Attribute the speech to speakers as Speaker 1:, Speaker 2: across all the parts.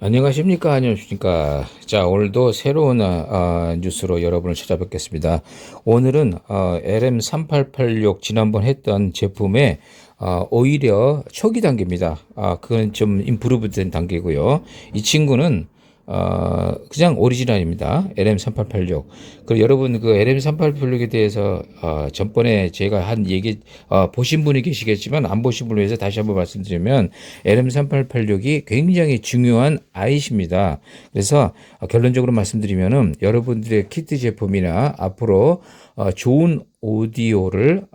Speaker 1: 안녕하십니까? 안녕하십니까? 자, 오늘도 새로운 뉴스로 여러분을 찾아뵙겠습니다. 오늘은 LM3886 지난번 했던 제품의 오히려 초기 단계입니다. 그건 좀 임프루브된 단계고요. 이 친구는 그냥 오리지널입니다. LM3886. 그리고 여러분 그 LM3886에 대해서 전번에 제가 한 얘기 보신 분이 계시겠지만 안 보신 분을 위해서 다시 한번 말씀드리면 LM3886이 굉장히 중요한 IC입니다. 그래서 결론적으로 말씀드리면은 여러분들의 키트 제품이나 앞으로 좋은 오디오를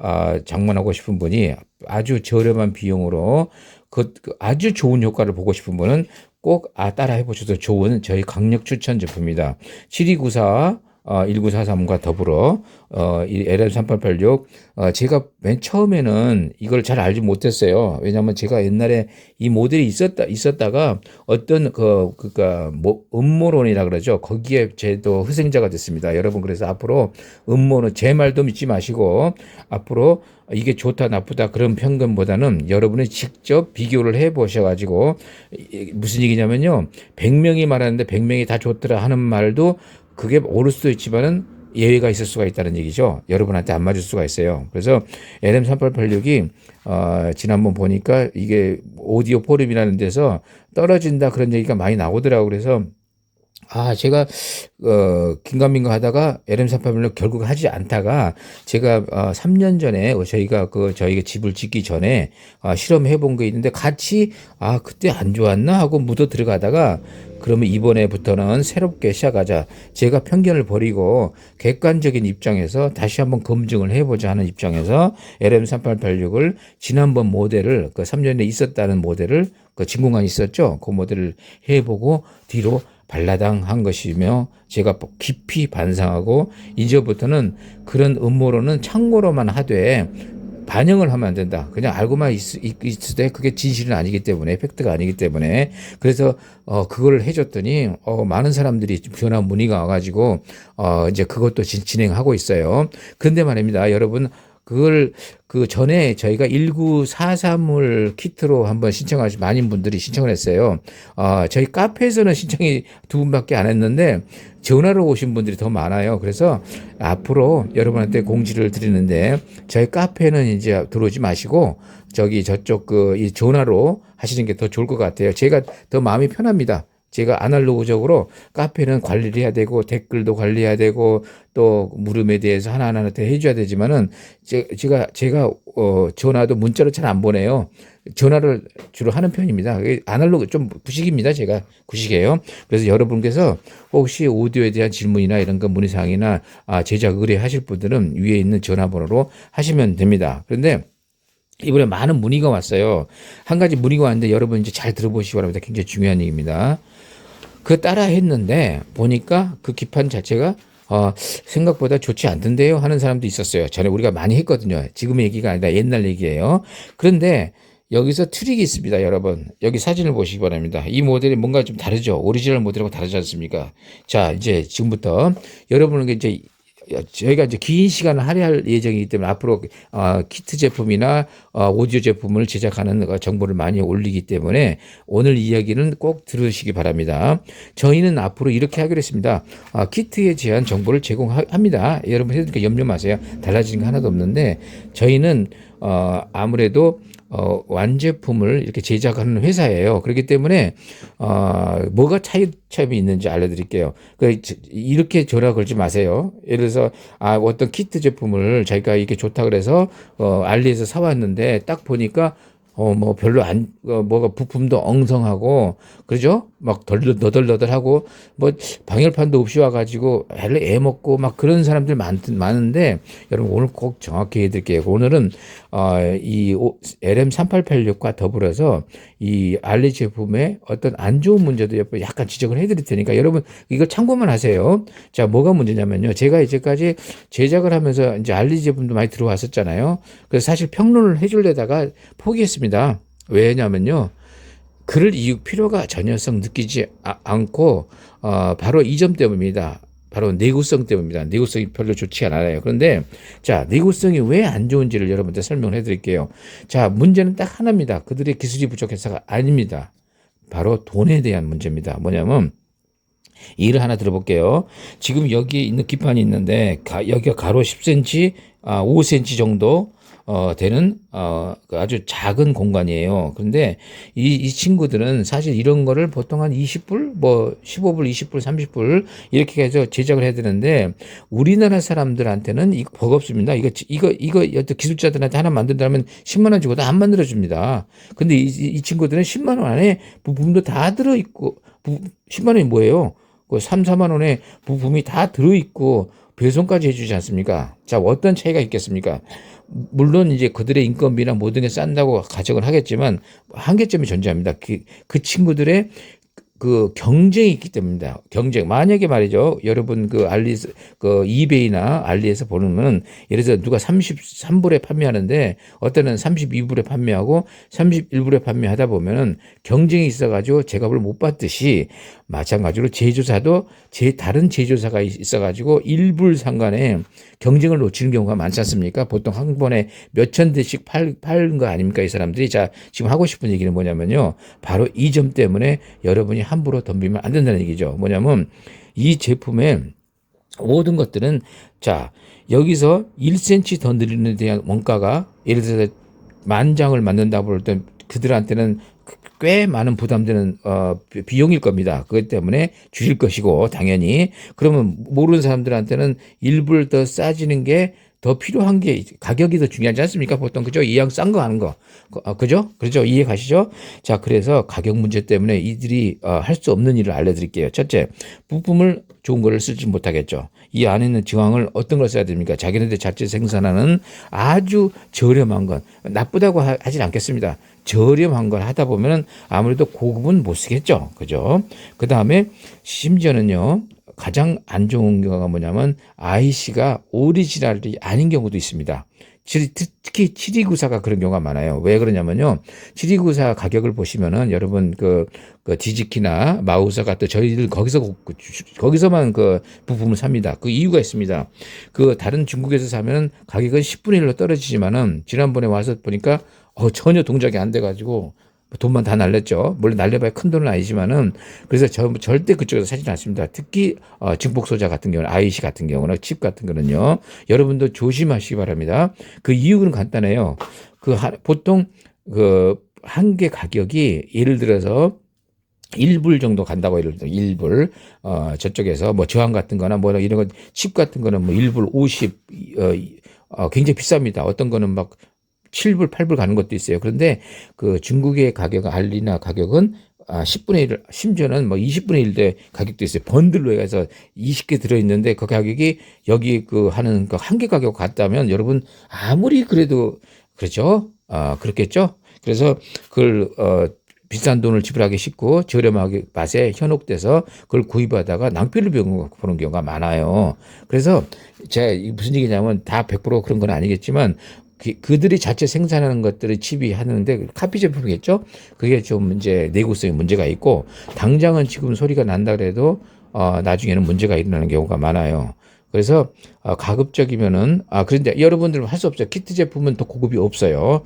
Speaker 1: 장만하고 싶은 분이 아주 저렴한 비용으로 그 아주 좋은 효과를 보고 싶은 분은 꼭 따라 해보셔도 좋은 저희 강력 추천 제품입니다. 7294 1943과 더불어 이 LM3886 제가 맨 처음에는 이걸 잘 알지 못했어요. 왜냐하면 제가 옛날에 이 모델이 있었다가 어떤 그니까 뭐 음모론이라 그러죠. 거기에 제도 희생자가 됐습니다. 여러분 그래서 앞으로 음모론 제 말도 믿지 마시고 앞으로 이게 좋다 나쁘다 그런 편견보다는 여러분이 직접 비교를 해 보셔가지고 무슨 얘기냐면요. 100명이 말하는데 100명이 다 좋더라 하는 말도 그게 옳을 수도 있지만은 예외가 있을 수가 있다는 얘기죠. 여러분한테 안 맞을 수가 있어요. 그래서 LM3886이 지난번 보니까 이게 오디오 포럼이라는 데서 떨어진다 그런 얘기가 많이 나오더라고요. 그래서 제가 긴가민가 하다가 LM3886 결국 하지 않다가 제가 3년 전에 저희가 집을 짓기 전에 실험해 본 게 있는데 같이 그때 안 좋았나 하고 묻어 들어가다가 그러면 이번에부터는 새롭게 시작하자. 제가 편견을 버리고 객관적인 입장에서 다시 한번 검증을 해보자 하는 입장에서 LM3886을 지난번 모델을 그 3년 전에 있었다는 모델을 그 진공관이 있었죠. 그 모델을 해보고 뒤로 발라당한 것이며 제가 깊이 반성하고 이제부터는 그런 음모론은 참고로만 하되 반영을 하면 안 된다. 그냥 알고만 있을 때 그게 진실은 아니기 때문에 팩트가 아니기 때문에 그래서 그걸 해줬더니 많은 사람들이 전화 문의가 와가지고 이제 그것도 진행하고 있어요. 근데 말입니다, 여러분. 그걸 그 전에 저희가 1943을 키트로 한번 신청하신 많은 분들이 신청을 했어요. 저희 카페에서는 신청이 2분밖에 안 했는데 전화로 오신 분들이 더 많아요. 그래서 앞으로 여러분한테 공지를 드리는데 저희 카페는 이제 들어오지 마시고 저쪽 이 전화로 하시는 게 더 좋을 것 같아요. 제가 더 마음이 편합니다. 제가 아날로그적으로 카페는 관리를 해야 되고 댓글도 관리해야 되고 또 물음에 대해서 하나하나 해줘야 되지만은 제가 전화도 문자로 잘 안 보내요. 전화를 주로 하는 편입니다. 아날로그 좀 구식입니다. 제가 구식이에요. 그래서 여러분께서 혹시 오디오에 대한 질문이나 이런 거 문의사항이나 제작 의뢰하실 분들은 위에 있는 전화번호로 하시면 됩니다. 그런데 이번에 많은 문의가 왔어요. 한 가지 문의가 왔는데 여러분 이제 잘 들어보시기 바랍니다. 굉장히 중요한 얘기입니다. 그 따라 했는데 보니까 그 기판 자체가 생각보다 좋지 않던데요 하는 사람도 있었어요. 전에 우리가 많이 했거든요. 지금의 얘기가 아니라 옛날 얘기예요. 그런데 여기서 트릭이 있습니다, 여러분. 여기 사진을 보시기 바랍니다. 이 모델이 뭔가 좀 다르죠. 오리지널 모델하고 다르지 않습니까? 자, 이제 지금부터 여러분에게 이제 저희가 이제 긴 시간을 할애할 예정이기 때문에 앞으로 키트 제품이나 오디오 제품을 제작하는 정보를 많이 올리기 때문에 오늘 이야기는 꼭 들으시기 바랍니다. 저희는 앞으로 이렇게 하기로 했습니다. 키트에 대한 정보를 제공합니다. 여러분 그러니까 염려 마세요. 달라지는 거 하나도 없는데 저희는 아무래도 완제품을 이렇게 제작하는 회사예요. 그렇기 때문에 뭐가 차이점이 있는지 알려드릴게요. 이렇게 전화 걸지 마세요. 예를 들어서 어떤 키트 제품을 자기가 이게 좋다 그래서 알리에서 사왔는데 딱 보니까 뭐 별로 뭐가 부품도 엉성하고 그러죠? 막 너덜너덜하고 뭐 방열판도 없이 와가지고 애 먹고 막 그런 사람들 많은데 여러분 오늘 꼭 정확히 해드릴게요. 오늘은 이 LM3886과 더불어서 이 알리 제품의 어떤 안 좋은 문제도 약간 지적을 해드릴 테니까 여러분 이걸 참고만 하세요. 자, 뭐가 문제냐면요. 제가 이제까지 제작을 하면서 이제 알리 제품도 많이 들어왔었잖아요. 그래서 사실 평론을 해주려다가 포기했습니다. 왜냐면요. 그럴 필요가 전혀성 느끼지 않고 바로 이 점 때문입니다. 바로 내구성 때문입니다. 내구성이 별로 좋지 않아요. 그런데 자, 내구성이 왜 안 좋은지를 여러분한테 설명을 해드릴게요. 자, 문제는 딱 하나입니다. 그들의 기술이 부족해서가 아닙니다. 바로 돈에 대한 문제입니다. 뭐냐면 예를 하나 들어볼게요. 지금 여기 있는 기판이 있는데 여기가 가로 10cm, 5cm 정도 되는 그 아주 작은 공간이에요. 그런데 이 친구들은 사실 이런 거를 보통 한 20불, 뭐 15불, 20불, 30불 이렇게 해서 제작을 해야 되는데 우리나라 사람들한테는 이거 버겁습니다. 이거 기술자들한테 하나 만든다면 10만 원 주고도 안 만들어 줍니다. 근데 이 친구들은 10만 원 안에 부품도 다 들어 있고 10만 원이 뭐예요? 그 3, 4만 원에 부품이 다 들어 있고 배송까지 해주지 않습니까? 자, 어떤 차이가 있겠습니까? 물론 이제 그들의 인건비나 모든 게 싼다고 가정을 하겠지만 한계점이 존재합니다. 그 친구들의 그 경쟁이 있기 때문입니다. 경쟁. 만약에 말이죠. 여러분 그 이베이나 알리에서 보면 예를 들어서 누가 33불에 판매하는데 어떤 32불에 판매하고 31불에 판매하다 보면은 경쟁이 있어가지고 제값을 못 받듯이 마찬가지로 제조사도 다른 제조사가 있어가지고 1불 상간에 경쟁을 놓치는 경우가 많지 않습니까? 보통 한 번에 몇천 대씩 파는 거 아닙니까? 이 사람들이. 자, 지금 하고 싶은 얘기는 뭐냐면요. 바로 이 점 때문에 여러분이 함부로 덤비면 안 된다는 얘기죠. 뭐냐면 이 제품의 모든 것들은 자, 여기서 1cm 더 늘리는 데 대한 원가가 예를 들어서 10,000장을 만든다고 볼 때 그들한테는 꽤 많은 부담되는 비용일 겁니다. 그것 때문에 주실 것이고 당연히 그러면 모르는 사람들한테는 1불 더 싸지는 게 더 필요한 게 가격이 더 중요하지 않습니까? 보통 그죠? 이왕 싼 거 하는 거 그죠? 그렇죠? 이해 가시죠? 자, 그래서 가격 문제 때문에 이들이 할 수 없는 일을 알려드릴게요. 첫째, 부품을 좋은 거를 쓰지 못하겠죠. 이 안에 있는 지왕을 어떤 걸 써야 됩니까? 자기네들 자체 생산하는 아주 저렴한 건 나쁘다고 하진 않겠습니다. 저렴한 걸 하다 보면 아무래도 고급은 못 쓰겠죠. 그죠? 그 다음에 심지어는요. 가장 안 좋은 경우가 뭐냐면 IC가 오리지널이 아닌 경우도 있습니다. 특히 7294가 그런 경우가 많아요. 왜 그러냐면요. 7294 가격을 보시면은 여러분 그 디지키나 마우스 같은 저희들 거기서만 그 부품을 삽니다. 그 이유가 있습니다. 그 다른 중국에서 사면 가격은 10분의 1로 떨어지지만은 지난번에 와서 보니까 전혀 동작이 안 돼가지고 돈만 다 날렸죠. 물론 날려봐야 큰 돈은 아니지만은 그래서 절대 그쪽에서 사지 않습니다. 특히 증폭 소자 같은 경우는 IC 같은 경우나 칩 같은 거는요. 여러분도 조심하시기 바랍니다. 그 이유는 간단해요. 보통 그 한 개 가격이 예를 들어서 1불 정도 간다고 예를 들어 1불 저쪽에서 뭐 저항 같은 거나 뭐 이런 거 칩 같은 거는 뭐 1불 50 굉장히 비쌉니다. 어떤 거는 막 7불, 8불 가는 것도 있어요. 그런데 그 중국의 가격은 알리나 가격은 10분의 1, 심지어는 뭐 20분의 1대 가격도 있어요. 번들로 해서 20개 들어있는데 그 가격이 여기 그 하는 그 한 개 가격 같다면 여러분 아무리 그래도 그렇죠? 그렇겠죠? 그래서 그걸 비싼 돈을 지불하기 쉽고 저렴하게 맛에 현혹돼서 그걸 구입하다가 낭비를 보는 경우가 많아요. 그래서 제가 무슨 얘기냐면 다 100% 그런 건 아니겠지만 그들이 자체 생산하는 것들을 칩이 하는데 카피 제품이겠죠? 그게 좀 이제 내구성에 문제가 있고 당장은 지금 소리가 난다 그래도 나중에는 문제가 일어나는 경우가 많아요. 그래서 가급적이면은 그런데 여러분들은 할 수 없어요. 키트 제품은 더 고급이 없어요.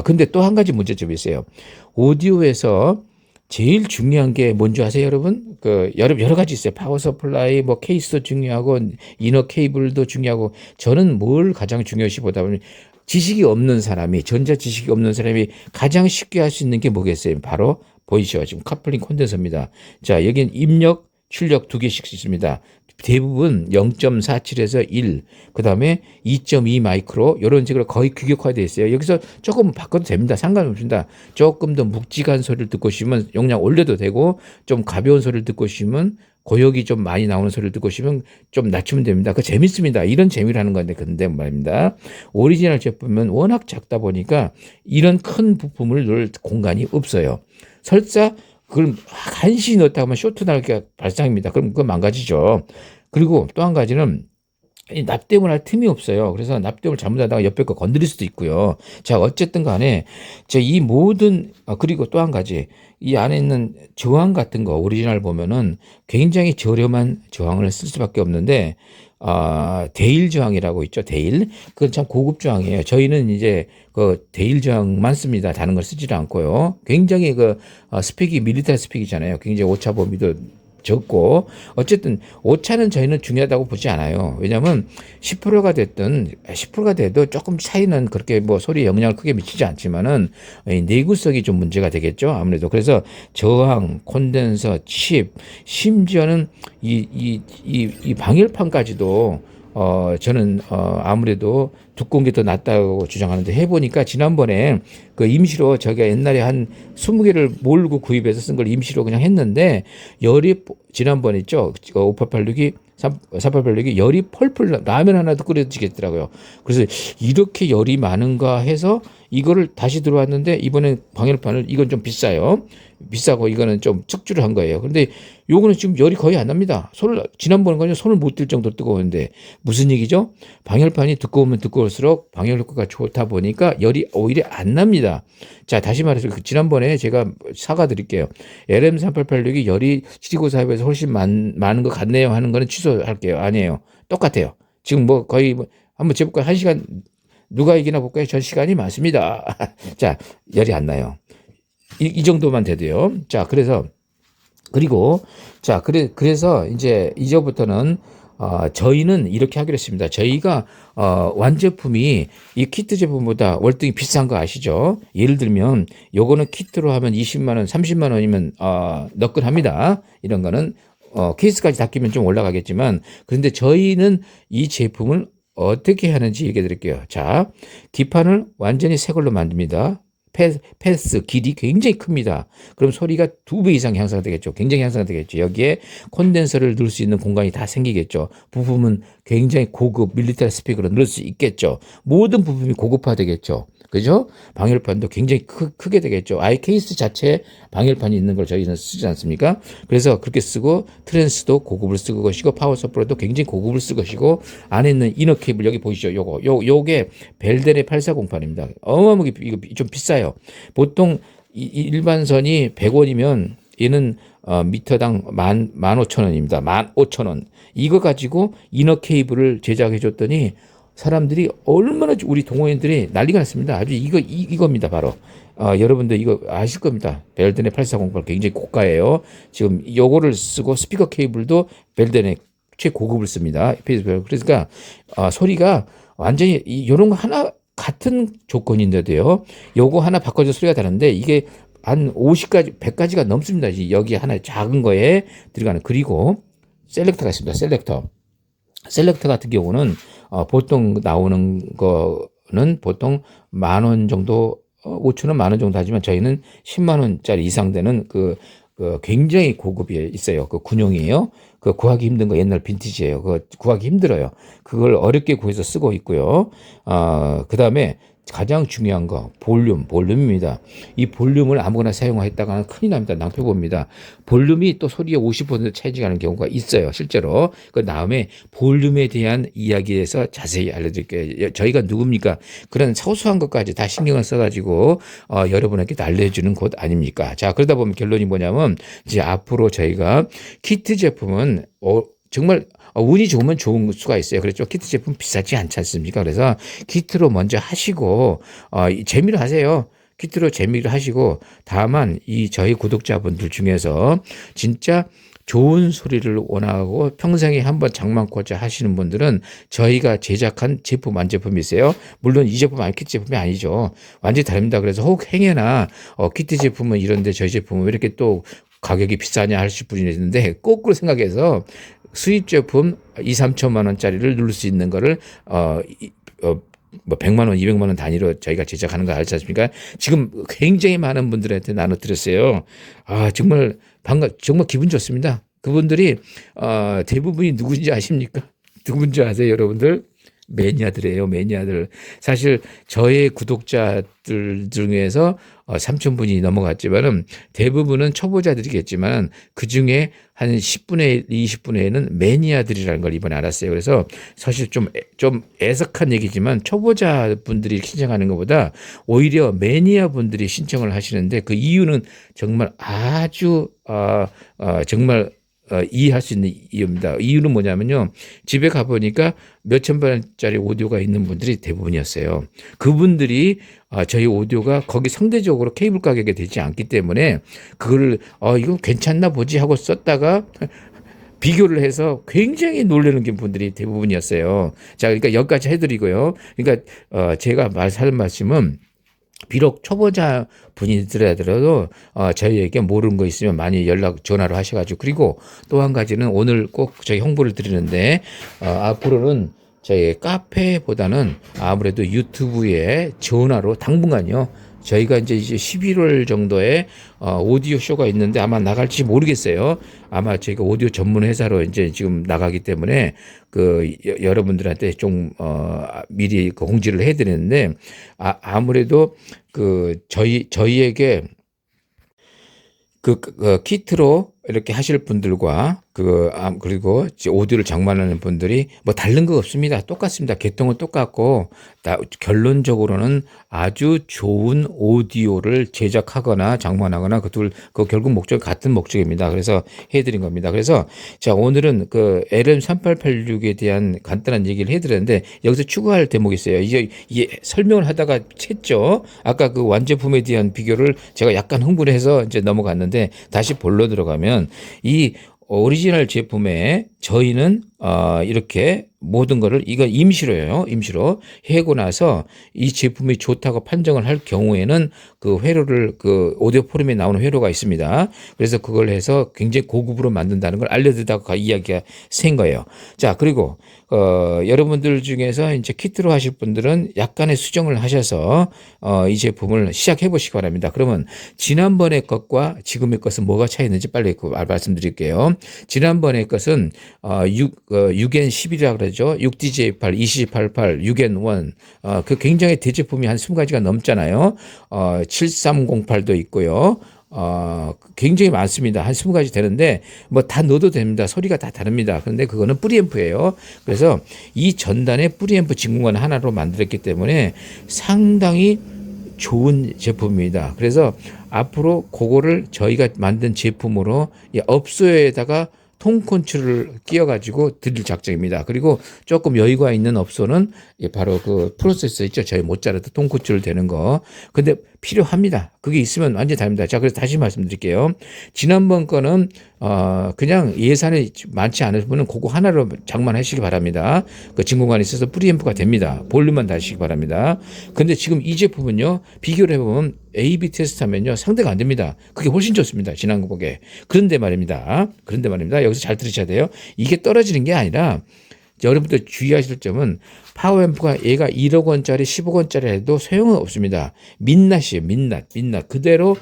Speaker 1: 근데 또 한 가지 문제점이 있어요. 오디오에서 제일 중요한 게 뭔지 아세요, 여러분? 여러 가지 있어요. 파워 서플라이, 뭐 케이스도 중요하고, 이너 케이블도 중요하고, 저는 뭘 가장 중요시 보다 보면 지식이 없는 사람이, 전자 지식이 없는 사람이 가장 쉽게 할 수 있는 게 뭐겠어요? 바로 보이시죠? 지금 커플링 콘덴서입니다. 자, 여기는 입력, 출력 두 개씩 있습니다. 대부분 0.47에서 1, 그 다음에 2.2 마이크로 이런 식으로 거의 규격화되어 있어요. 여기서 조금 바꿔도 됩니다. 상관없습니다. 조금 더 묵직한 소리를 듣고 싶으면 용량 올려도 되고 좀 가벼운 소리를 듣고 싶으면 고역이 좀 많이 나오는 소리를 듣고 싶으면 좀 낮추면 됩니다. 그 재밌습니다. 이런 재미라는 건데 근데 말입니다. 오리지널 제품은 워낙 작다 보니까 이런 큰 부품을 넣을 공간이 없어요. 설사 그걸 간신히 넣었다 하면 쇼트 날게 발생입니다. 그럼 그건 망가지죠. 그리고 또 한 가지는 이 납땜을 할 틈이 없어요. 그래서 납땜을 잘못하다가 옆에 거 건드릴 수도 있고요. 자, 어쨌든 간에 이 모든 그리고 또 한 가지 이 안에 있는 저항 같은 거 오리지널 보면은 굉장히 저렴한 저항을 쓸 수밖에 없는데 데일 저항이라고 있죠. 데일. 그건 참 고급 저항이에요. 저희는 이제 그 데일 저항만 씁니다. 다른 걸 쓰지도 않고요. 굉장히 그 스펙이 밀리터리 스펙이잖아요. 굉장히 오차 범위도 적고 어쨌든 오차는 저희는 중요하다고 보지 않아요. 왜냐하면 10%가 됐든 10%가 돼도 조금 차이는 그렇게 뭐 소리에 영향을 크게 미치지 않지만은 내구성이 좀 문제가 되겠죠. 아무래도 그래서 저항, 콘덴서, 칩, 심지어는 이 방열판까지도 저는 아무래도 두꺼운 게 더 낫다고 주장하는데 해보니까 지난번에 그 임시로 저희가 옛날에 한 20개를 몰고 구입해서 쓴 걸 임시로 그냥 했는데 열이 지난번에 있죠. 5886이 3886이 열이 펄펄 라면 하나도 끓여지겠더라고요. 그래서 이렇게 열이 많은가 해서 이거를 다시 들어왔는데 이번에 방열판을 이건 좀 비싸요. 비싸고 이거는 좀 측주를 한 거예요. 근데 요거는 지금 열이 거의 안 납니다. 지난번에 손을 못 댈 정도로 뜨거웠는데 무슨 얘기죠? 방열판이 두꺼우면 두꺼울수록 방열 효과가 좋다 보니까 열이 오히려 안 납니다. 자, 다시 말해서 지난번에 제가 사과드릴게요. LM3886이 열이 G94에 비해서 훨씬 많은 것 같네요 하는 거는 취소할게요. 아니에요. 똑같아요. 지금 뭐 거의 한번 재볼까요? 1시간 누가 이기나 볼까요? 전 시간이 많습니다. 자, 열이 안 나요. 이 정도만 돼도요. 자, 그리고 자, 그래서 이제부터는 저희는 이렇게 하기로 했습니다. 저희가 완제품이 이 키트 제품보다 월등히 비싼 거 아시죠? 예를 들면 요거는 키트로 하면 20만 원, 30만 원이면 너끈합니다. 이런 거는 케이스까지 다 끼면 좀 올라가겠지만 그런데 저희는 이 제품을 어떻게 하는지 얘기해 드릴게요. 자, 뒷판을 완전히 새 걸로 만듭니다. 패스 길이 굉장히 큽니다. 그럼 소리가 2배 이상 향상되겠죠. 굉장히 향상되겠죠. 여기에 콘덴서를 넣을 수 있는 공간이 다 생기겠죠. 부품은 굉장히 고급 밀리터리 스피커로 넣을 수 있겠죠. 모든 부품이 고급화되겠죠. 그죠? 방열판도 굉장히 크게 되겠죠. 아예 케이스 자체에 방열판이 있는 걸 저희는 쓰지 않습니까? 그래서 그렇게 쓰고 트랜스도 고급을 쓸 것이고 파워 서플라이도 굉장히 고급을 쓸 것이고 안에 있는 이너 케이블 여기 보이시죠? 요게 벨덴의 8408입니다. 어마어마하게 이거 좀 비싸요. 보통 일반선이 100원이면 얘는 미터당 15,000원입니다. 15,000원. 이거 가지고 이너 케이블을 제작해 줬더니 사람들이 얼마나 우리 동호인들이 난리가 났습니다. 아주 이겁니다. 바로. 여러분들 이거 아실 겁니다. 벨덴의 8408 굉장히 고가예요. 지금 요거를 쓰고 스피커 케이블도 벨덴의 최고급을 씁니다. 그러니까 소리가 완전히 요런 거 하나 같은 조건인데도요. 요거 하나 바꿔줘 소리가 다른데 이게 한 50가지, 100가지가 넘습니다. 여기 하나 작은 거에 들어가는. 그리고 셀렉터가 있습니다. 셀렉터 같은 경우는 보통 나오는 거는 보통 10,000원 정도, 5,000원, 10,000원 정도 하지만 저희는 10만 원짜리 이상 되는 그 굉장히 고급이 있어요. 그 군용이에요. 그 구하기 힘든 거 옛날 빈티지예요. 그거 구하기 힘들어요. 그걸 어렵게 구해서 쓰고 있고요. 그 다음에 가장 중요한 거 볼륨입니다. 이 볼륨을 아무거나 사용했다가는 큰일 납니다. 낭패봅니다. 볼륨이 또 소리의 50% 차지하는 경우가 있어요. 실제로. 그 다음에 볼륨에 대한 이야기에서 자세히 알려드릴게요. 저희가 누굽니까? 그런 소소한 것까지 다 신경을 써가지고 여러분에게 알려주는 곳 아닙니까? 자, 그러다 보면 결론이 뭐냐면 이제 앞으로 저희가 키트 제품은 정말 운이 좋으면 좋은 수가 있어요. 그렇죠. 키트 제품 비싸지 않지 않습니까? 그래서 키트로 먼저 하시고 재미로 하세요. 키트로 재미로 하시고 다만 저희 구독자분들 중에서 진짜 좋은 소리를 원하고 평생에 한번 장만고자 하시는 분들은 저희가 제작한 제품 완제품이 있어요. 물론 이 제품 키트 제품이 아니죠. 완전히 다릅니다. 그래서 혹 행여나 키트 제품은 이런데 저희 제품은 왜 이렇게 또 가격이 비싸냐 하실 분이 있는데 거꾸로 생각해서 수입 제품 2-3천만 원짜리를 누를 수 있는 거를 뭐 100만 원, 200만 원 단위로 저희가 제작하는 거 알지 않습니까? 지금 굉장히 많은 분들한테 나눠드렸어요. 정말 정말 기분 좋습니다. 그분들이 대부분이 누군지 아십니까? 누군지 아세요, 여러분들? 매니아들이에요, 매니아들. 사실 저의 구독자들 중에서 3,000분이 넘어갔지만은 대부분은 초보자들이겠지만 그 중에 한 10분의 1, 20분의 1은 매니아들이라는 걸 이번에 알았어요. 그래서 사실 좀 애석한 얘기지만 초보자분들이 신청하는 것보다 오히려 매니아분들이 신청을 하시는데 그 이유는 정말 아주 정말 이해할 수 있는 이유입니다. 이유는 뭐냐면요. 집에 가보니까 몇천 번짜리 오디오가 있는 분들이 대부분이었어요. 그분들이 저희 오디오가 거기 상대적으로 케이블 가격에 되지 않기 때문에 그거를 이거 괜찮나 보지 하고 썼다가 비교를 해서 굉장히 놀라는 분들이 대부분이었어요. 자, 그러니까 여기까지 해드리고요. 그러니까 제가 하는 말씀은 비록 초보자 분이더라도 저희에게 모르는 거 있으면 많이 전화로 하셔가지고 그리고 또 한 가지는 오늘 꼭 저희 홍보를 드리는데 앞으로는 저희 카페보다는 아무래도 유튜브에 전화로 당분간요. 저희가 이제 11월 정도에 오디오 쇼가 있는데 아마 나갈지 모르겠어요. 아마 저희가 오디오 전문 회사로 이제 지금 나가기 때문에 여러분들한테 좀 미리 공지를 해드리는데 아무래도 저희에게 키트로 이렇게 하실 분들과 그리고 오디오를 장만하는 분들이 뭐 다른 거 없습니다. 똑같습니다. 계통은 똑같고 결론적으로는 아주 좋은 오디오를 제작하거나 장만하거나 그 결국 목적이 같은 목적입니다. 그래서 해드린 겁니다. 그래서 자, 오늘은 LM3886에 대한 간단한 얘기를 해드렸는데 여기서 추가할 대목이 있어요. 이제 설명을 하다가 챘죠. 아까 그 완제품에 대한 비교를 제가 약간 흥분해서 이제 넘어갔는데 다시 본로 들어가면 이 오리지널 제품에 저희는 이렇게 모든 거를 이건 임시로 해고 나서 이 제품이 좋다고 판정을 할 경우에는 그 회로를 오디오 포럼에 나오는 회로가 있습니다. 그래서 그걸 해서 굉장히 고급으로 만든다는 걸 알려드리다가 이야기가 생 거예요. 자, 그리고 여러분들 중에서 이제 키트로 하실 분들은 약간의 수정을 하셔서 이 제품을 시작해 보시기 바랍니다. 그러면 지난번의 것과 지금의 것은 뭐가 차이 있는지 빨리 말씀드릴게요. 지난번의 것은 6N11이라고 그러죠. 6DJ8, 2088, 6N1 그 굉장히 대제품이 한 20가지가 넘잖아요. 7308도 있고요. 굉장히 많습니다. 한 20가지 되는데 뭐 다 넣어도 됩니다. 소리가 다 다릅니다. 그런데 그거는 프리앰프예요. 그래서 이 전단에 프리앰프 진공관 하나로 만들었기 때문에 상당히 좋은 제품입니다. 그래서 앞으로 그거를 저희가 만든 제품으로 업소에다가 통콘출을 끼워가지고 드릴 작정입니다. 그리고 조금 여유가 있는 업소는 바로 그 프로세서 있죠. 저희 모짜르트 통콘출 되는 거. 근데 필요합니다. 그게 있으면 완전히 다릅니다. 자, 그래서 다시 말씀드릴게요. 지난번 거는 그냥 예산이 많지 않은 분은 그거 하나로 장만하시기 바랍니다. 그 진공관이 있어서 프리앰프가 됩니다. 볼륨만 다시기 바랍니다. 근데 지금 이 제품은요, 비교를 해보면 A/B 테스트 하면요, 상대가 안 됩니다. 그게 훨씬 좋습니다. 지난 곡에. 그런데 말입니다. 여기서 잘 들으셔야 돼요. 이게 떨어지는 게 아니라 여러분들 주의하실 점은 파워앰프가 얘가 1억 원짜리 10억 원짜리 해도 소용은 없습니다. 민낯이에요. 민낯. 그대로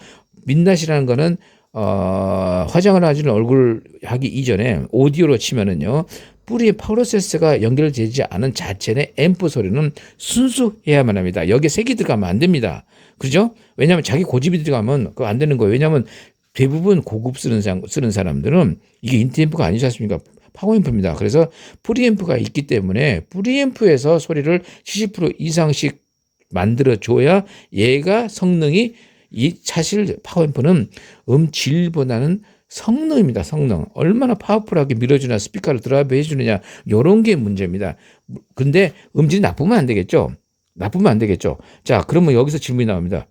Speaker 1: 민낯이라는 거는 화장을 하지는 얼굴 하기 이전에 오디오로 치면은요, 뿌리에 프로세서가 연결되지 않은 자체 앰프 소리는 순수해야만 합니다. 여기에 색이 들어가면 안 됩니다. 그죠? 왜냐하면 자기 고집이 들어가면 그거 안 되는 거예요. 왜냐하면 대부분 고급 쓰는 사람들은 이게 인티앰프가 아니지 않습니까? 파워앰프입니다. 그래서 프리앰프가 있기 때문에 프리앰프에서 소리를 70% 이상씩 만들어줘야 얘가 성능이 사실 파워앰프는 음질보다는 성능입니다. 성능. 얼마나 파워풀하게 밀어주나 스피커를 드라이브 해주느냐 이런 게 문제입니다. 근데 음질이 나쁘면 안 되겠죠. 자, 그러면 여기서 질문이 나옵니다.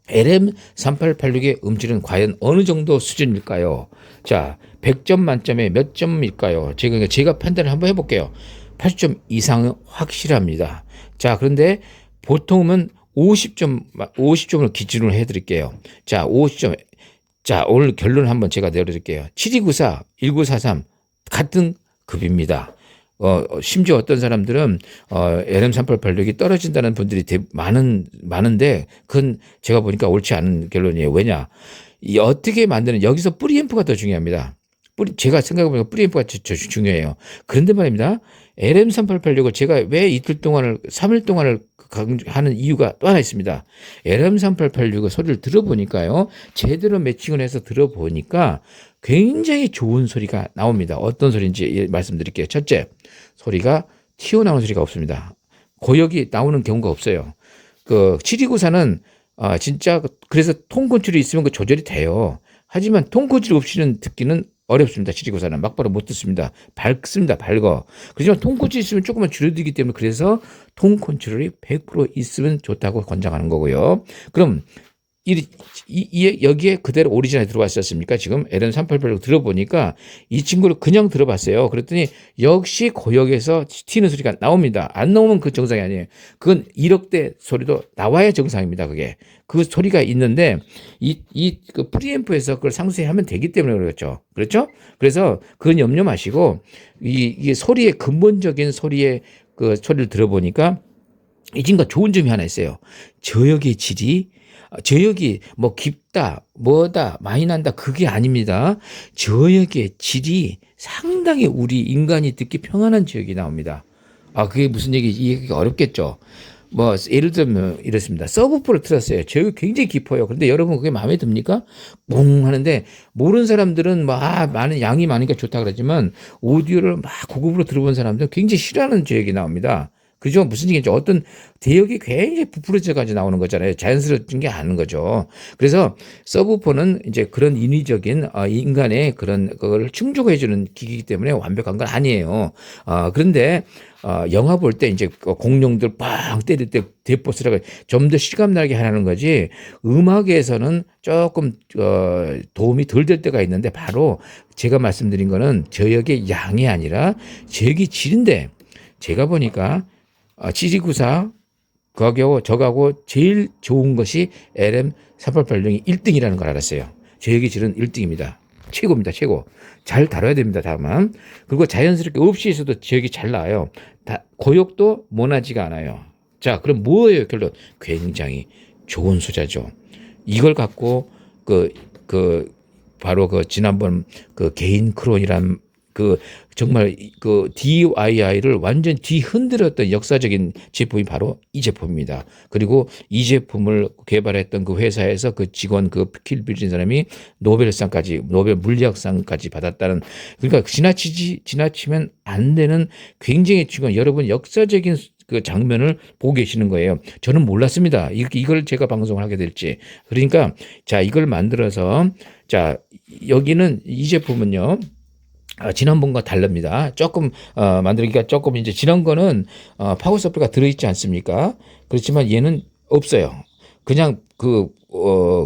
Speaker 1: LM3886의 음질은 과연 어느 정도 수준일까요? 자, 100점 만점에 몇 점일까요? 제가 판단을 한번 해볼게요. 80점 이상은 확실합니다. 자, 그런데 보통은 50점을 기준으로 해드릴게요. 자, 50점. 자, 오늘 결론 한번 제가 내려드릴게요. 7294, 1943 같은 급입니다. 심지어 어떤 사람들은 LM3886이 떨어진다는 분들이 많은데 그건 제가 보니까 옳지 않은 결론이에요. 왜냐? 어떻게 만드는 여기서 프리앰프가 더 중요합니다. 제가 생각해보면 프리앰프가 중요해요. 그런데 말입니다. LM3886을 제가 왜 이틀 동안을 3일 동안을 하는 이유가 또 하나 있습니다. LM3886의 소리를 들어보니까요. 제대로 매칭을 해서 들어보니까 굉장히 좋은 소리가 나옵니다. 어떤 소리인지 말씀드릴게요. 첫째, 소리가 튀어나오는 소리가 없습니다. 고역이 나오는 경우가 없어요. 그 7294는 진짜 그래서 통 컨트롤이 있으면 그 조절이 돼요. 하지만 통 컨트롤 없이는 듣기는 어렵습니다. 7294는 막바로 못 듣습니다. 밝습니다. 밝어. 그렇지만 통 컨트롤이 있으면 조금만 줄여들기 때문에 그래서 통 컨트롤이 100% 있으면 좋다고 권장하는 거고요. 그럼 여기에 그대로 오리지널에 들어왔지 않습니까? 지금 LM3886 들어보니까 이 친구를 그냥 들어봤어요. 그랬더니 역시 고역에서 튀는 소리가 나옵니다. 안 나오면 그 정상이 아니에요. 그건 1억대 소리도 나와야 정상입니다. 그게. 그 소리가 있는데 그 프리앰프에서 그걸 상쇄하면 되기 때문에 그렇죠. 그렇죠? 그래서 그건 염려 마시고 이게 소리의 근본적인 소리의 그 소리를 들어보니까 이 친구가 좋은 점이 하나 있어요. 저역의 질이 저역이 뭐 깊다, 뭐다, 많이 난다 그게 아닙니다. 저역의 질이 상당히 우리 인간이 듣기 평안한 저역이 나옵니다. 그게 무슨 이해하기가 어렵겠죠. 뭐 예를 들면 이렇습니다. 서브프를 틀었어요. 저역이 굉장히 깊어요. 그런데 여러분 그게 마음에 듭니까? 몽 하는데 모르는 사람들은 많은 양이 많으니까 좋다 그러지만 오디오를 막 고급으로 들어본 사람들은 굉장히 싫어하는 저역이 나옵니다. 그죠? 무슨 얘기인지 어떤 대역이 굉장히 부풀어져가지고 나오는 거잖아요. 자연스러운 게 아닌 거죠. 그래서 서브포는 이제 그런 인위적인 인간의 그런 걸 충족해주는 기기이기 때문에 완벽한 건 아니에요. 그런데 영화 볼 때 이제 공룡들 빵 때릴 때 대포스라가 좀 더 실감나게 하는 거지 음악에서는 조금 도움이 덜 될 때가 있는데 바로 제가 말씀드린 거는 저역의 양이 아니라 저역의 질인데 제가 보니까 7294 저하고 제일 좋은 것이 LM3886이 1등이라는 걸 알았어요. 저역의 질은 1등입니다. 최고입니다. 최고. 잘 다뤄야 됩니다. 다만. 그리고 자연스럽게 없이 있어도 저역이 잘 나와요. 고역도 모나지가 않아요. 자, 그럼 뭐예요? 결론. 굉장히 좋은 소자죠. 이걸 갖고 바로 지난번 개인 크론이란 정말 DII를 완전 뒤흔들었던 역사적인 제품이 바로 이 제품입니다. 그리고 이 제품을 개발했던 그 회사에서 그 직원 킬빌린 사람이 노벨 물리학상까지 받았다는 그러니까 지나치면 안 되는 굉장히 중요한 여러분 역사적인 그 장면을 보고 계시는 거예요. 저는 몰랐습니다. 이걸 제가 방송을 하게 될지. 그러니까 자, 이걸 만들어서 자, 여기는 이 제품은요. 지난번과 다릅니다. 조금 만들기가 조금 이제 지난 거는 파워 서플리가 들어있지 않습니까? 그렇지만 얘는 없어요. 그냥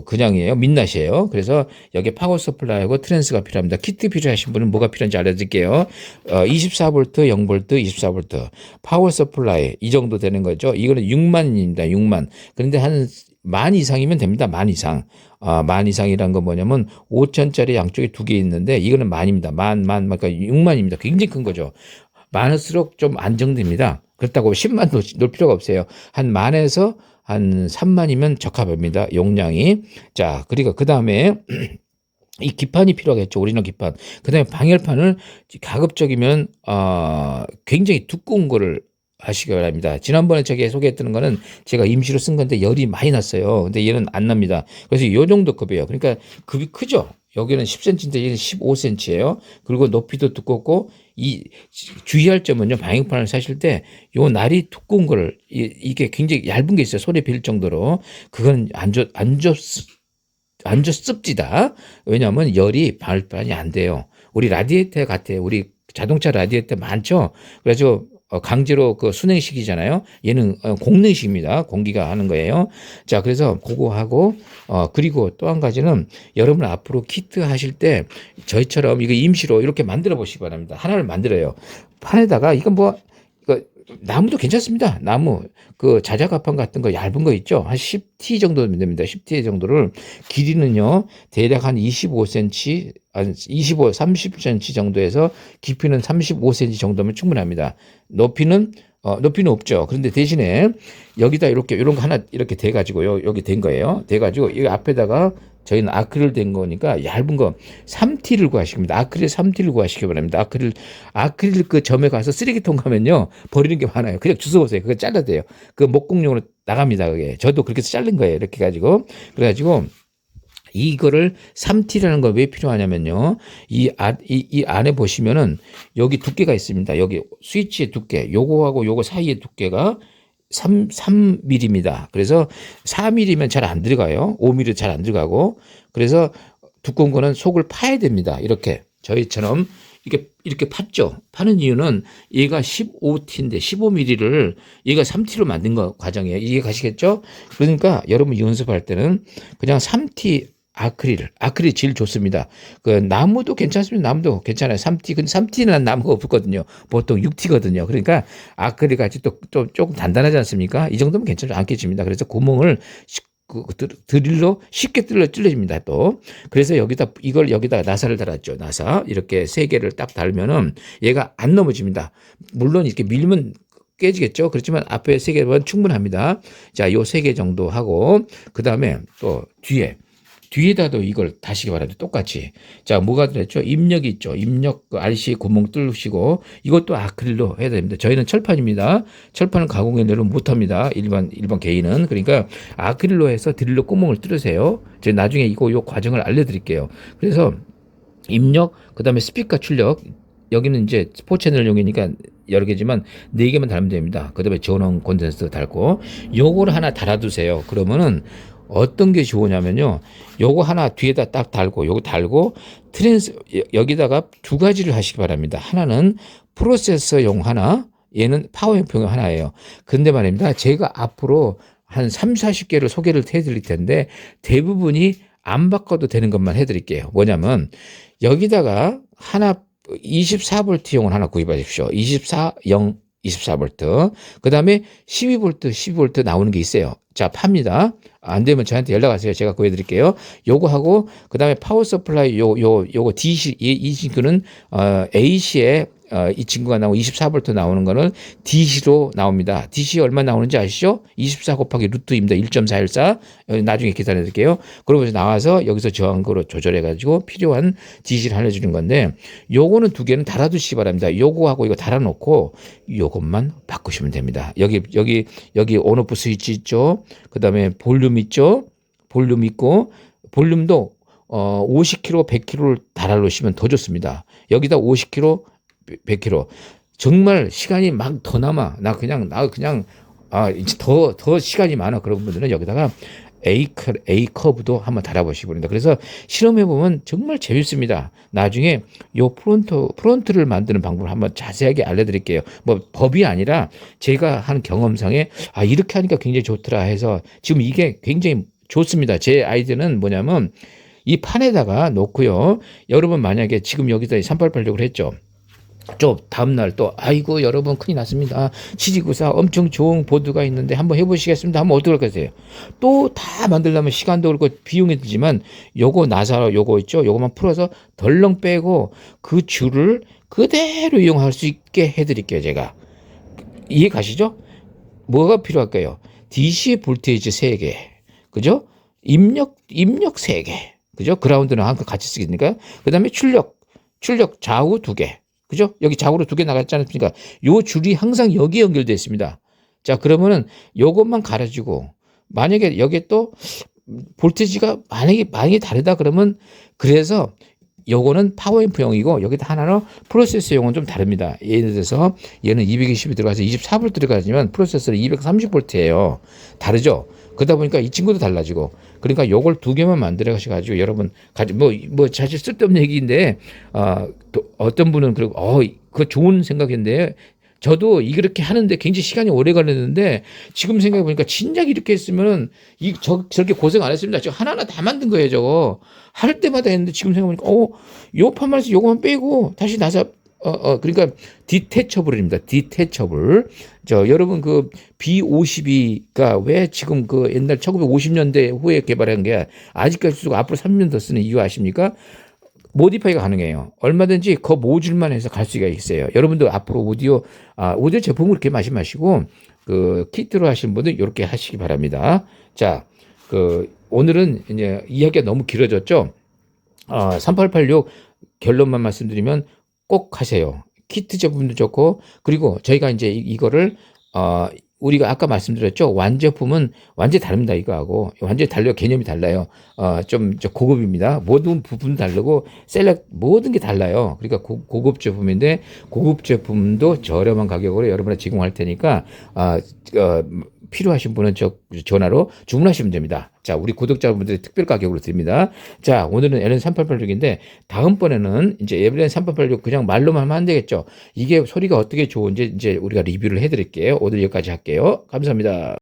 Speaker 1: 그냥이에요. 민낯이에요. 그래서 여기 파워 서플라이하고 트랜스가 필요합니다. 키트 필요하신 분은 뭐가 필요한지 알려드릴게요. 24V, 0V, 24V. 파워 서플라이 이 정도 되는 거죠. 이거는 6만입니다. 6만. 그런데 한 만 이상이면 됩니다. 만 이상. 만 이상이란 건 뭐냐면 5천짜리 양쪽에 두 개 있는데 이거는 만입니다. 그러니까 6만입니다. 굉장히 큰 거죠. 많을수록 좀 안정됩니다. 그렇다고 10만 놓을 필요가 없어요. 한 만에서 한 3만이면 적합합니다. 용량이. 자, 그리고 그 다음에 이 기판이 필요하겠죠. 오리지널 기판. 그 다음에 방열판을 가급적이면 굉장히 두꺼운 거를 하시기 바랍니다. 지난번에 제가 소개했던 거는 제가 임시로 쓴 건데 열이 많이 났어요. 근데 얘는 안 납니다. 그래서 이 정도 급이에요. 그러니까 급이 크죠. 여기는 10cm인데 얘는 15cm예요. 그리고 높이도 두껍고 주의할 점은요. 방향판을 사실 때 요 날이 두꺼운 거를 이게 굉장히 얇은 게 있어요. 손에 빌 정도로. 그건 안 좋습니다. 왜냐하면 열이 방열판이 안 돼요. 우리 라디에이터 같아요. 우리 자동차 라디에이터 많죠. 그래서 강제로 순행식이잖아요. 얘는 공능식입니다. 공기가 하는 거예요. 자, 그래서 그거 하고 그리고 또 한 가지는 여러분 앞으로 키트 하실 때 저희처럼 이거 임시로 이렇게 만들어 보시기 바랍니다. 하나를 만들어요. 판에다가 이건 나무도 괜찮습니다. 나무 자작가판 같은 거 얇은 거 있죠. 한 10T 정도면 됩니다. 10T 정도를 길이는요. 대략 한 25cm, 한 30cm 정도에서 깊이는 35cm 정도면 충분합니다. 높이는 없죠. 그런데 대신에 여기다 이런 거 하나 이렇게 대 가지고요. 여기 된 거예요. 대 가지고 이 앞에다가 저희는 아크릴 된 거니까 얇은 거 3T를 구하시기 바랍니다. 아크릴 3T를 구하시기 바랍니다. 아크릴 그 점에 가서 쓰레기통 가면요. 버리는 게 많아요. 그냥 주워오세요. 그거 잘라야 돼요. 그 목공용으로 나갑니다. 그게. 저도 그렇게 해서 자른 거예요. 이렇게 가지고. 그래가지고 이거를 3T라는 걸 왜 필요하냐면요. 이 안에 보시면은 여기 두께가 있습니다. 여기 스위치의 두께. 요거하고 요거 사이의 두께가 3mm입니다. 그래서 4mm면 잘 안 들어가요. 5mm 잘 안 들어가고. 그래서 두꺼운 거는 속을 파야 됩니다. 이렇게 저희처럼 이렇게 팠죠. 파는 이유는 얘가 15T인데 15mm를 얘가 3T로 만든 거 과정이에요. 이해 가시겠죠? 그러니까 여러분 연습할 때는 그냥 3T 아크릴 질 좋습니다. 그 나무도 괜찮습니다. 나무도 괜찮아요. 3T. 근데 3T는 나무가 없거든요. 보통 6T거든요. 그러니까 아크릴 같이 또 조금 단단하지 않습니까? 이 정도면 괜찮지 않겠습니다. 그래서 구멍을 드릴로 쉽게 뚫려집니다. 또 그래서 이걸 여기다 나사를 달았죠. 나사 이렇게 세 개를 딱 달면은 얘가 안 넘어집니다. 물론 이렇게 밀면 깨지겠죠. 그렇지만 앞에 세 개면 충분합니다. 자, 요 세 개 정도 하고 그 다음에 또 뒤에다도 이걸 다시기 바랍니다. 똑같이. 자, 뭐가 들었죠? 입력이 있죠. 입력 그 RC 구멍 뚫으시고 이것도 아크릴로 해야 됩니다. 저희는 철판입니다. 철판을 가공해내려 못합니다. 일반 개인은. 그러니까 아크릴로 해서 드릴로 구멍을 뚫으세요. 제가 나중에 요 과정을 알려드릴게요. 그래서 입력, 그 다음에 스피커 출력. 여기는 이제 스포 채널용이니까 여러 개지만 4개만 달면 됩니다. 그 다음에 전원 콘덴서 달고 요거를 하나 달아두세요. 그러면은 어떤 게 좋으냐면요. 요거 하나 뒤에다 딱 달고 요거 달고 여기다가 두 가지를 하시기 바랍니다. 하나는 프로세서용 하나, 얘는 파워앰프용 하나예요. 근데 말입니다. 제가 앞으로 한 3, 40개를 소개를 해드릴 텐데 대부분이 안 바꿔도 되는 것만 해드릴게요. 뭐냐면 여기다가 하나 24V용을 하나 구입하십시오. 24V. 그 다음에 12V 나오는 게 있어요. 자, 팝니다. 안 되면 저한테 연락하세요. 제가 구해드릴게요. 요거 하고, 그 다음에 파워 서플라이, 요거 DC, 이 친구는, A시에, 이 친구가 나오고 24V 나오는 거는 DC로 나옵니다. DC 얼마 나오는지 아시죠? 24 곱하기 루트입니다. 1.414. 나중에 기다려 드릴게요. 그러면서 나와서 여기서 저항으로 조절해가지고 필요한 DC를 알려주는 건데, 요거는 두 개는 달아두시기 바랍니다. 요거하고 이거 달아놓고, 요것만 바꾸시면 됩니다. 여기 온오프 스위치 있죠? 그 다음에 볼륨 있죠? 볼륨 있고, 볼륨도, 50kg, 100kg를 달아놓으시면 더 좋습니다. 여기다 50kg, 100kg. 정말 시간이 막 더 남아. 나 그냥, 이제 더 시간이 많아. 그런 분들은 여기다가 A 커브도 한번 달아보시기 바랍니다. 그래서 실험해보면 정말 재밌습니다. 나중에 요 프론트를 만드는 방법을 한번 자세하게 알려드릴게요. 뭐 법이 아니라 제가 한 경험상에 이렇게 하니까 굉장히 좋더라 해서 지금 이게 굉장히 좋습니다. 제 아이디어는 뭐냐면 이 판에다가 놓고요. 여러분 만약에 지금 여기다 3886을 했죠. 좀 다음날 또 아이고 여러분 큰일 났습니다. 7294 엄청 좋은 보드가 있는데 한번 해보시겠습니다. 한번 어떻게 할 거세요? 또 다 만들려면 시간도 그렇고 비용이 들지만 요거 나사 요거 있죠? 요거만 풀어서 덜렁 빼고 그 줄을 그대로 이용할 수 있게 해드릴게요. 제가 이해 가시죠? 뭐가 필요할까요? DC 볼테이지 3개 그죠? 입력 3개 그죠? 그라운드는 한칸 같이 쓰겠습니까? 그 다음에 출력 좌우 2개 그죠? 여기 좌우로 2개 나갔지 않습니까? 요 줄이 항상 여기에 연결되어 있습니다. 자, 그러면은 요것만 갈아주고, 만약에 여기에 또 볼테지가 만약에 다르다 그러면, 그래서 요거는 파워앰프용이고, 여기다 하나는 프로세서용은 좀 다릅니다. 예를 들어서 얘는 220이 들어가서 24V 들어가지만 프로세서는 230V예요. 다르죠? 그러다 보니까 이 친구도 달라지고, 그러니까 요걸 2개만 만들어 가셔가지고 여러분 사실 쓸데없는 얘기인데 어떤 분은 그리고 그거 좋은 생각인데 저도 이렇게 하는데 굉장히 시간이 오래 걸렸는데 지금 생각해 보니까 진작 이렇게 했으면은 저렇게 고생 안 했습니다. 저 하나하나 다 만든 거예요. 저거 할 때마다 했는데 지금 생각해 보니까 요 판만에서 요거만 빼고 다시 나사 그러니까 디태처블입니다. 디태처블. 여러분 그 B52가 왜 지금 그 옛날 1950년대 후에 개발한 게 아직까지 쓰고 앞으로 3년 더 쓰는 이유 아십니까? 모디파이가 가능해요. 얼마든지 그 모듈만 해서 갈 수가 있어요. 여러분도 앞으로 오디오 제품을 그렇게 마시고 그 키트로 하시는 분들 이렇게 하시기 바랍니다. 자, 오늘은 이제 이야기가 너무 길어졌죠. 3886 결론만 말씀드리면 꼭 하세요. 키트 제품도 좋고, 그리고 저희가 이제 이거를 우리가 아까 말씀드렸죠. 완제품은 완전히 다릅니다. 이거하고 완전히 달라요. 개념이 달라요. 좀 고급입니다. 모든 부분 다르고 셀렉 모든 게 달라요. 그러니까 고급 제품인데 고급 제품도 저렴한 가격으로 여러분에 제공할 테니까 필요하신 분은 전화로 주문하시면 됩니다. 자, 우리 구독자분들 특별 가격으로 드립니다. 자, 오늘은 LN3886인데 다음번에는 이제 LN3886 그냥 말로만 하면 안 되겠죠. 이게 소리가 어떻게 좋은지 이제 우리가 리뷰를 해드릴게요. 오늘 여기까지 할게요. 감사합니다.